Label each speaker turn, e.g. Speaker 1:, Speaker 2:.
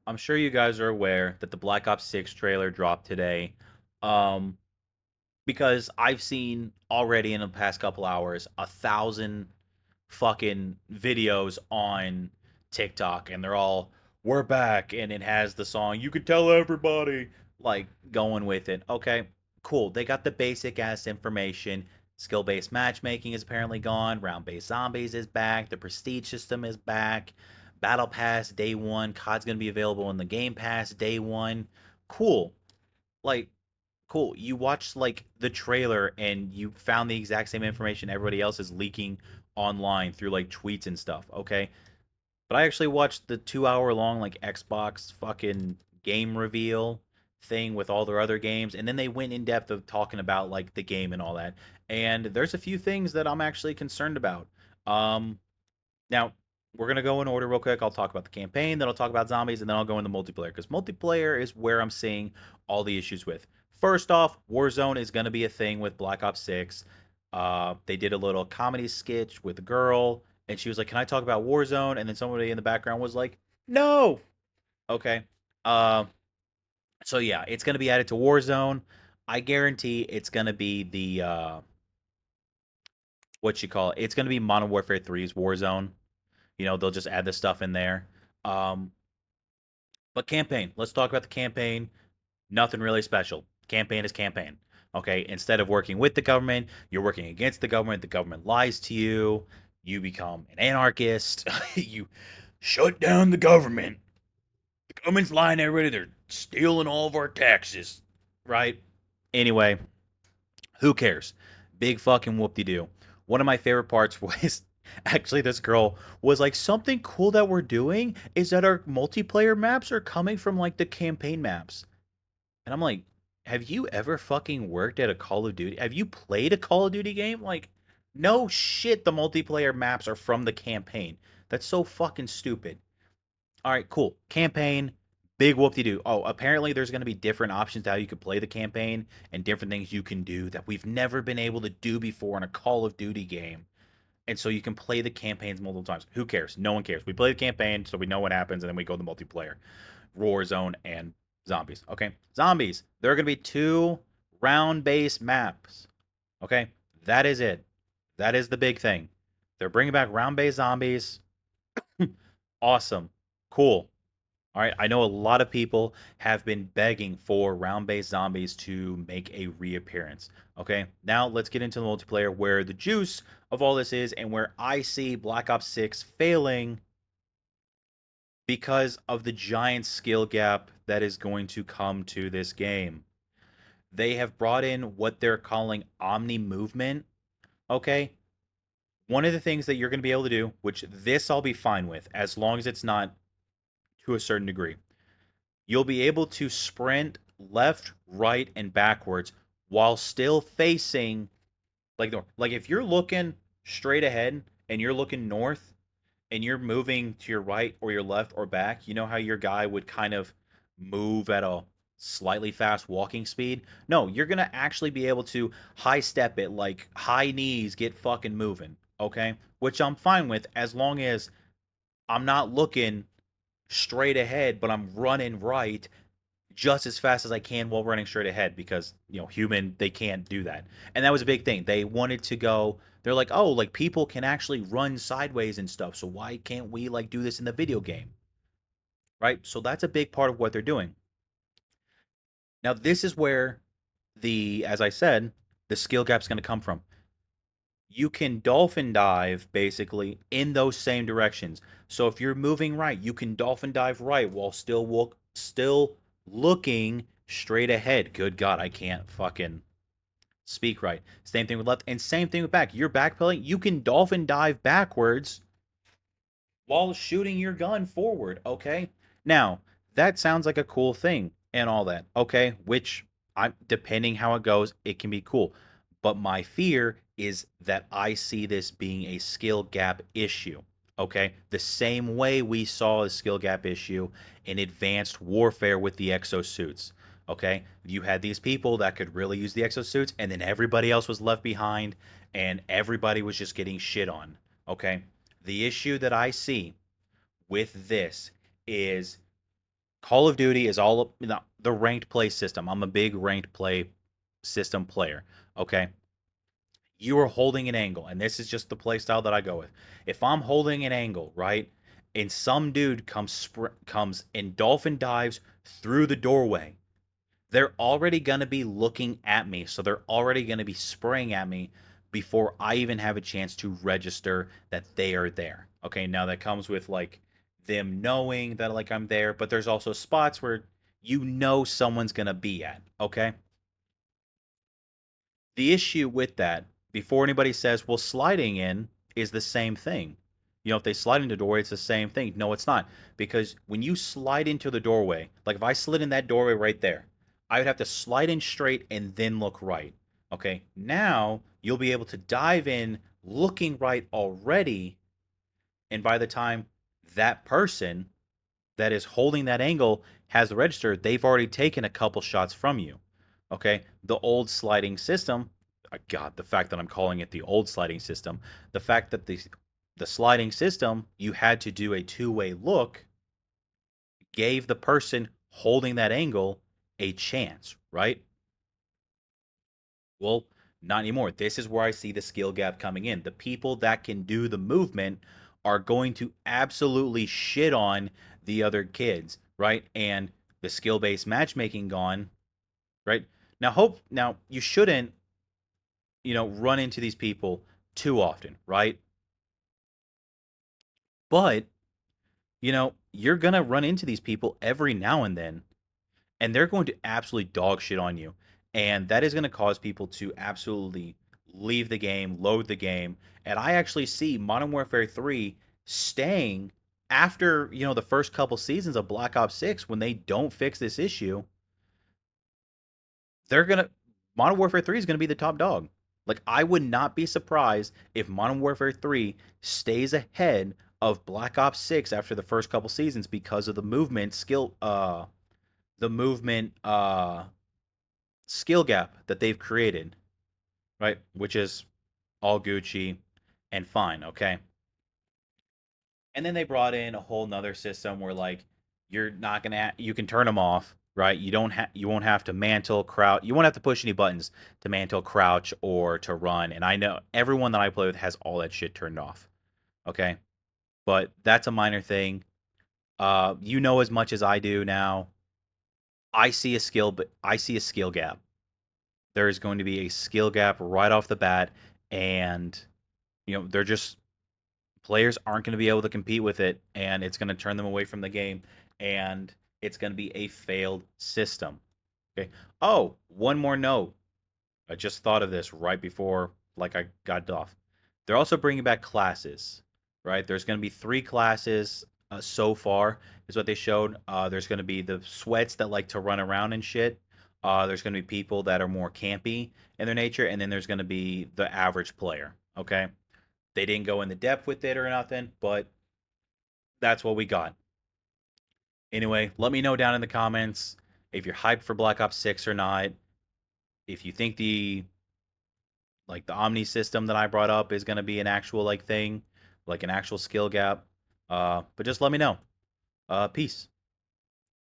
Speaker 1: I'm sure you guys are aware that the Black Ops 6 trailer dropped today. Um, because I've seen already in the past couple hours 1,000 fucking videos on TikTok, and they're all "we're back," and it has the song "You Could Tell Everybody," like going with it. Okay, cool. They got the basic ass information. Skill based matchmaking is apparently gone. Round based zombies is back. The prestige system is back. Battle Pass day one. COD's gonna be available in the Game Pass day one. Cool. Like, cool. You watched like the trailer and you found the exact same information everybody else is leaking online through like tweets and stuff. Okay, but I actually watched the 2 hour long like Xbox fucking game reveal thing with all their other games, and then they went in depth of talking about like the game and all that. And there's a few things that I'm actually concerned about. Um, Now we're gonna go in order real quick. I'll talk about the campaign, then I'll talk about zombies, and then I'll go into multiplayer because multiplayer is where I'm seeing all the issues with. First off, Warzone is gonna be a thing with Black Ops 6. They did a little comedy sketch with a girl, and she was like, "Can I talk about Warzone?" And then somebody in the background was like, "No." Okay. Uh, so yeah, it's gonna be added to Warzone. I guarantee it's gonna be the what you call it. It's gonna be Modern Warfare 3's Warzone. They'll just add this stuff in there. Um, but campaign. Let's talk about the campaign. Nothing really special. Campaign is campaign. Okay. Instead of working with the government, you're working against the government. The government lies to you. You become an anarchist. You shut down the government. The government's lying to everybody. They're stealing all of our taxes. Right? Anyway, who cares? Big fucking whoop de doo. One of my favorite parts was actually this girl was like, something cool that we're doing is that our multiplayer maps are coming from like the campaign maps. And I'm like, have you ever fucking worked at a Call of Duty? Have you played a Call of Duty game? Like, no shit, the multiplayer maps are from the campaign. That's so fucking stupid. All right, cool. Campaign, big whoop de doo. Oh, apparently there's going to be different options to how you could play the campaign and different things you can do that we've never been able to do before in a Call of Duty game. And so you can play the campaigns multiple times. Who cares? No one cares. We play the campaign so we know what happens, and then we go to multiplayer, Warzone, and zombies. Okay, zombies. There are going to be two round-based maps. Okay, that is it. That is the big thing. They're bringing back round-based zombies. Awesome. Cool. All right, I know a lot of people have been begging for round-based zombies to make a reappearance. Okay, now let's get into the multiplayer where the juice of all this is, and where I see Black Ops 6 failing because of the giant skill gap that is going to come to this game. They have brought in what they're calling omni movement. Okay, one of the things that you're going to be able to do, which this I'll be fine with as long as it's not to a certain degree, you'll be able to sprint left, right, and backwards while still facing like if you're looking straight ahead and you're looking north and you're moving to your right or your left or back, you know how your guy would kind of move at a slightly fast walking speed? No, you're going to actually be able to high step it, like high knees, get fucking moving, okay? Which I'm fine with as long as I'm not looking straight ahead, but I'm running right just as fast as I can while running straight ahead because, human, they can't do that. And that was a big thing. They wanted to go, they're like, oh, like people can actually run sideways and stuff. So why can't we like do this in the video game? Right? So that's a big part of what they're doing. Now, this is where as I said, the skill gap's going to come from. You can dolphin dive basically in those same directions. So if you're moving right, you can dolphin dive right while still looking straight ahead. Good God, I can't fucking speak right. Same thing with left, and same thing with back. You're backpedaling, you can dolphin dive backwards while shooting your gun forward. Okay, now that sounds like a cool thing and all that. Okay, which I'm depending how it goes, it can be cool. But my fear is that I see this being a skill gap issue. Okay, the same way we saw a skill gap issue in Advanced Warfare with the exosuits. Okay, you had these people that could really use the exosuits, and then everybody else was left behind, and everybody was just getting shit on. Okay, the issue that I see with this is Call of Duty is all the ranked play system. I'm a big ranked play system player. Okay, you are holding an angle, and this is just the play style that I go with. If I'm holding an angle, right, and some dude comes and dolphin dives through the doorway, they're already going to be looking at me. So they're already going to be spraying at me before I even have a chance to register that they are there. Okay, now that comes with like them knowing that like I'm there, but there's also spots where you know someone's going to be at. Okay, the issue with that, before anybody says, well, sliding in is the same thing. You know, if they slide into the doorway, it's the same thing. No, it's not. Because when you slide into the doorway, like if I slid in that doorway right there, I would have to slide in straight and then look right. Okay. Now you'll be able to dive in looking right already. And by the time that person that is holding that angle has the register, they've already taken a couple shots from you. Okay. The old sliding system, God, the fact that I'm calling it the old sliding system, the fact that the sliding system, you had to do a two-way look, gave the person holding that angle a chance, right? Well, not anymore. This is where I see the skill gap coming in. The people that can do the movement are going to absolutely shit on the other kids, right? And the skill-based matchmaking gone, right? Now you shouldn't, run into these people too often, right? But, you're going to run into these people every now and then, and they're going to absolutely dog shit on you. And that is going to cause people to absolutely leave the game, load the game. And I actually see Modern Warfare 3 staying after, the first couple seasons of Black Ops 6. When they don't fix this issue, they're going to Modern Warfare 3 is going to be the top dog. Like, I would not be surprised if Modern Warfare 3 stays ahead of Black Ops 6 after the first couple seasons because of the movement skill gap that they've created, right? Which is all Gucci and fine, okay? And then they brought in a whole nother system where like you're not gonna you can turn them off, right? You won't have to mantle crouch. You won't have to push any buttons to mantle crouch or to run. And I know everyone that I play with has all that shit turned off, okay? But that's a minor thing. You know as much as I do now. I see a skill gap. There is going to be a skill gap right off the bat, and they're just players aren't going to be able to compete with it, and it's going to turn them away from the game, and it's going to be a failed system. Okay. Oh, one more note. I just thought of this right before, like I got off. They're also bringing back classes, right? There's going to be three classes so far, is what they showed. There's going to be the sweats that like to run around and shit. There's going to be people that are more campy in their nature, and then there's going to be the average player. Okay, they didn't go in the depth with it or nothing, but that's what we got. Anyway, let me know down in the comments if you're hyped for Black Ops 6 or not. If you think the Omni system that I brought up is going to be an actual like thing, like an actual skill gap. But just let me know. Peace.